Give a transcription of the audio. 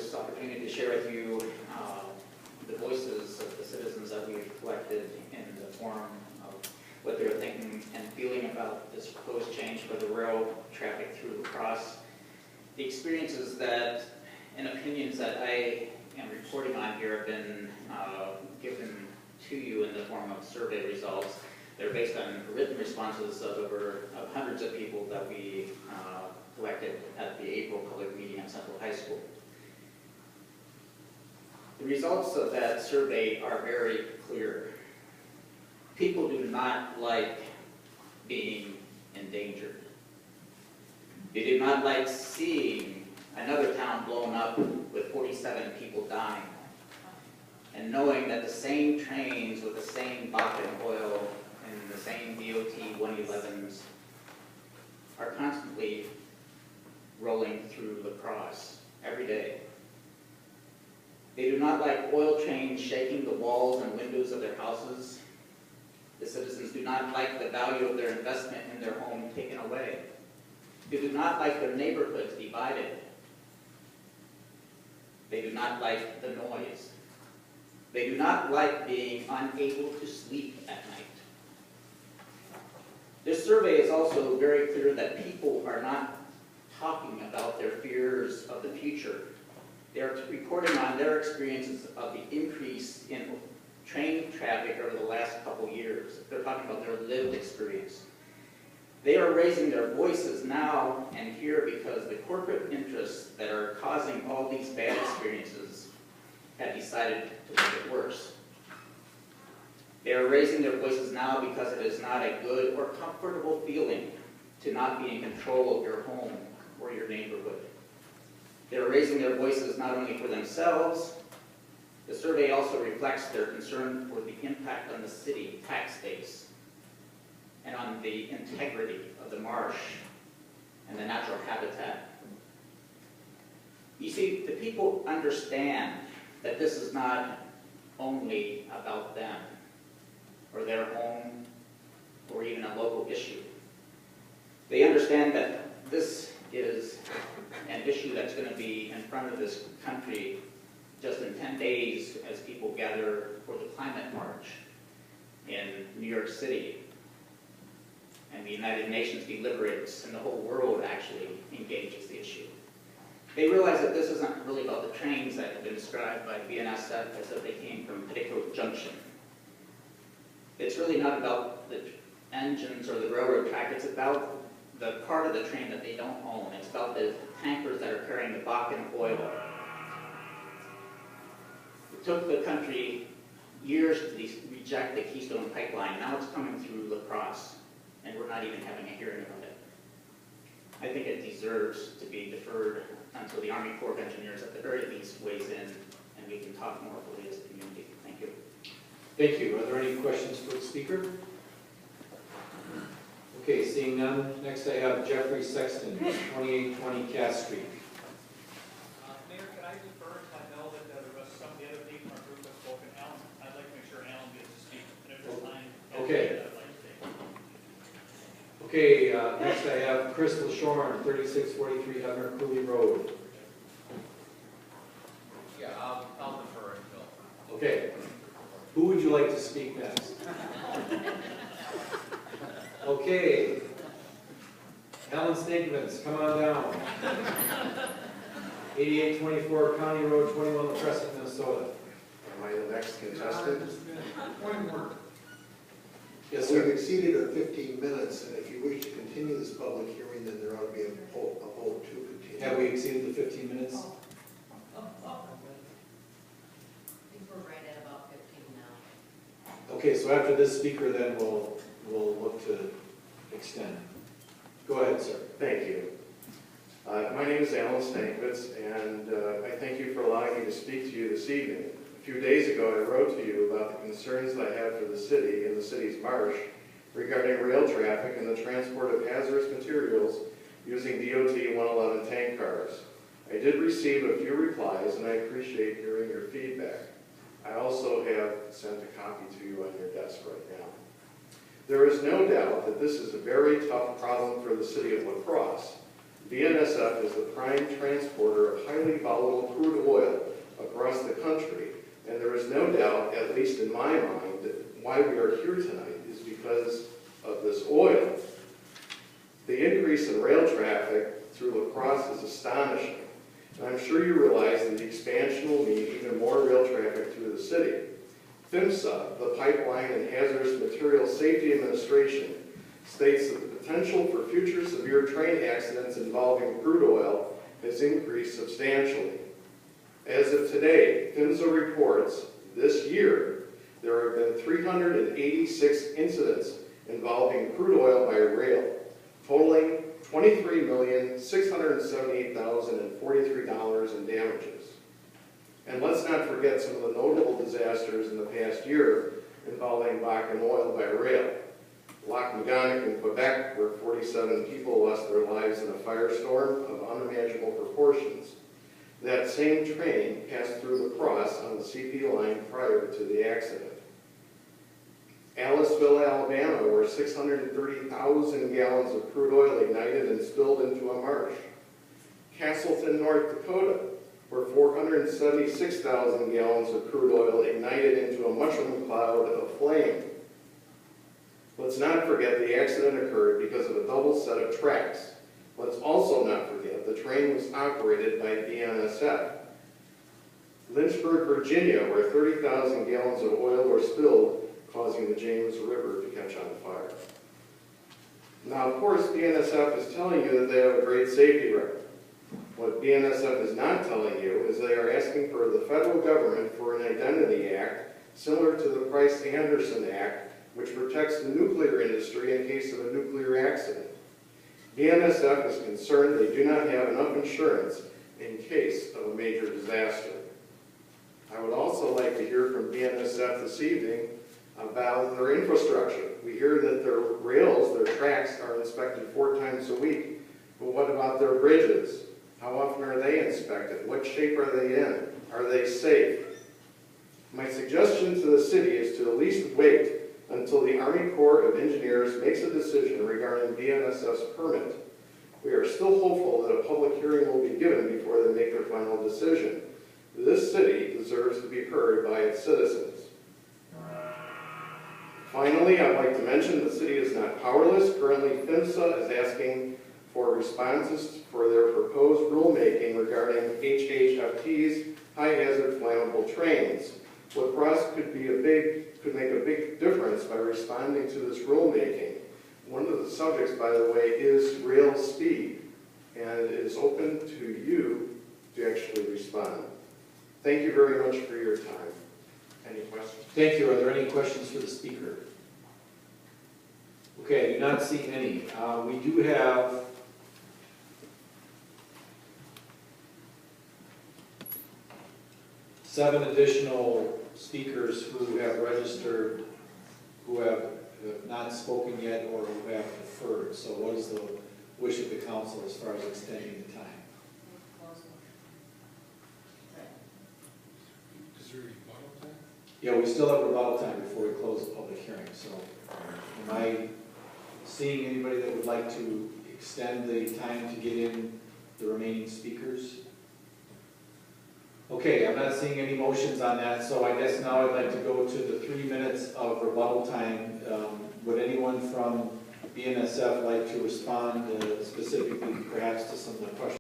this opportunity to share with you the voices of the citizens that we've collected in the form of what they're thinking and feeling about this proposed change for the rail traffic through La Crosse. The experiences that and opinions that I am reporting on here have been given to you in the form of survey results. They're based on written responses of hundreds of people that we collected at the April public meeting at Central High School. The results of that survey are very clear. People do not like being endangered. They do not like seeing another town blown up with 47 people dying, and knowing that the same trains with the same Bakken oil and the same DOT 111s are constantly rolling through La Crosse every day. They do not like oil trains shaking the walls and windows of their houses. The citizens do not like the value of their investment in their home taken away. They do not like their neighborhoods divided. They do not like the noise. They do not like being unable to sleep at night. This survey is also very clear that people are not talking about their fears of the future. They're reporting on their experiences of the increase in train traffic over the last couple years. They're talking about their lived experience. They are raising their voices now and here because the corporate interests that are causing all these bad experiences have decided to make it worse. They are raising their voices now because it is not a good or comfortable feeling to not be in control of your home or your neighborhood. They are raising their voices not only for themselves. The survey also reflects their concern for the impact on the city tax base and on the integrity of the marsh and the natural habitat. You see, the people understand that this is not only about them or their home or even a local issue. They understand that this is an issue that's going to be in front of this country just in 10 days as people gather for the climate march in New York City. And the United Nations deliberates, and the whole world actually engages the issue. They realize that this isn't really about the trains that have been described by BNSF as if they came from Petticoat Junction. It's really not about the engines or the railroad track. It's about the part of the train that they don't own. It's about the tankers that are carrying the Bakken oil. It took the country years to reject the Keystone Pipeline. Now it's coming through La Crosse, and we're not even having a hearing about it. I think it deserves to be deferred until the Army Corps of Engineers at the very least weighs in, and we can talk more fully as a community. Thank you. Thank you. Are there any questions for the speaker? Okay, seeing none. Next I have Jeffrey Sexton, 2820 Cass Street. Mayor, can I defer? I know that some of the other people in our group have spoken. Alan, I'd like to make sure Alan gets to speak. And if there's time, Okay. I'd like to take. Okay, next I have Chris LaShorn, 3643 Hebner Cooley Road. Yeah, I'll defer until. Okay. Who would you like to speak next? Okay. Alan Stankovitz, come on down. 8824 County Road 21, La Crescent, Minnesota. Am I the next contestant? Point more. Yes, We've sir. exceeded our 15 minutes, and if you wish to continue this public hearing, then there ought to be a vote to continue. Have we exceeded the 15 minutes? I think we're right at about 15 now. Okay, so after this speaker, then we'll look to extend. Go ahead, sir. Thank you. My name is Alan Stankovitz, and I thank you for allowing me to speak to you this evening. A few days ago, I wrote to you about the concerns that I have for the city and the city's marsh regarding rail traffic and the transport of hazardous materials using DOT 111 tank cars. I did receive a few replies, and I appreciate hearing your feedback. I also have sent a copy to you on your desk right now. There is no doubt that this is a very tough problem for the city of La Crosse. BNSF is the prime transporter of highly volatile crude oil across the country, and there is no doubt, at least in my mind, that why we are here tonight is because of this oil. The increase in rail traffic through La Crosse is astonishing, and I'm sure you realize that the expansion will mean even more rail traffic through the city. PHMSA, the Pipeline and Hazardous Materials Safety Administration, states that the potential for future severe train accidents involving crude oil has increased substantially. As of today, PHMSA reports this year there have been 386 incidents involving crude oil by rail, totaling $23,678,043 in damages. And let's not forget some of the notable disasters in the past year involving Bakken oil by rail. Lac Méganic in Quebec, where 47 people lost their lives in a firestorm of unimaginable proportions. That same train passed through La Crosse on the CP line prior to the accident. Aliceville, Alabama, where 630,000 gallons of crude oil ignited and spilled into a marsh. Castleton, North Dakota, where 476,000 gallons of crude oil ignited into a mushroom cloud of flame. Let's not forget the accident occurred because of a double set of tracks. Let's also not forget the train was operated by BNSF. Lynchburg, Virginia, where 30,000 gallons of oil were spilled, causing the James River to catch on fire. Now, of course, BNSF is telling you that they have a great safety record. What BNSF is not telling you is they are asking for the federal government for an identity act similar to the Price-Anderson Act, which protects the nuclear industry in case of a nuclear accident. BNSF is concerned they do not have enough insurance in case of a major disaster. I would also like to hear from BNSF this evening about their infrastructure. We hear that their rails, their tracks, are inspected 4 times a week, but what about their bridges? How often are they inspected? What shape are they in? Are they safe? My suggestion to the city is to at least wait until the Army Corps of Engineers makes a decision regarding BNSF's permit. We are still hopeful that a public hearing will be given before they make their final decision. This city deserves to be heard by its citizens. Finally, I'd like to mention the city is not powerless. Currently, PHMSA is asking for responses for their proposed rulemaking regarding HHFT's high-hazard flammable trains. La Crosse could make a big difference by responding to this rulemaking. One of the subjects, by the way, is rail speed, and it is open to you to actually respond. Thank you very much for your time. Any questions? Thank you. Are there any questions for the speaker? Okay, I do not see any. We do have seven additional speakers who have registered, who have not spoken yet, or who have deferred. So what is the wish of the council as far as extending the time? Is there a rebuttal time? Yeah, we still have rebuttal time before we close the public hearing. So am I seeing anybody that would like to extend the time to get in the remaining speakers? Okay, I'm not seeing any motions on that, so I guess now I'd like to go to the 3 minutes of rebuttal time. Would anyone from BNSF like to respond specifically perhaps to some of the questions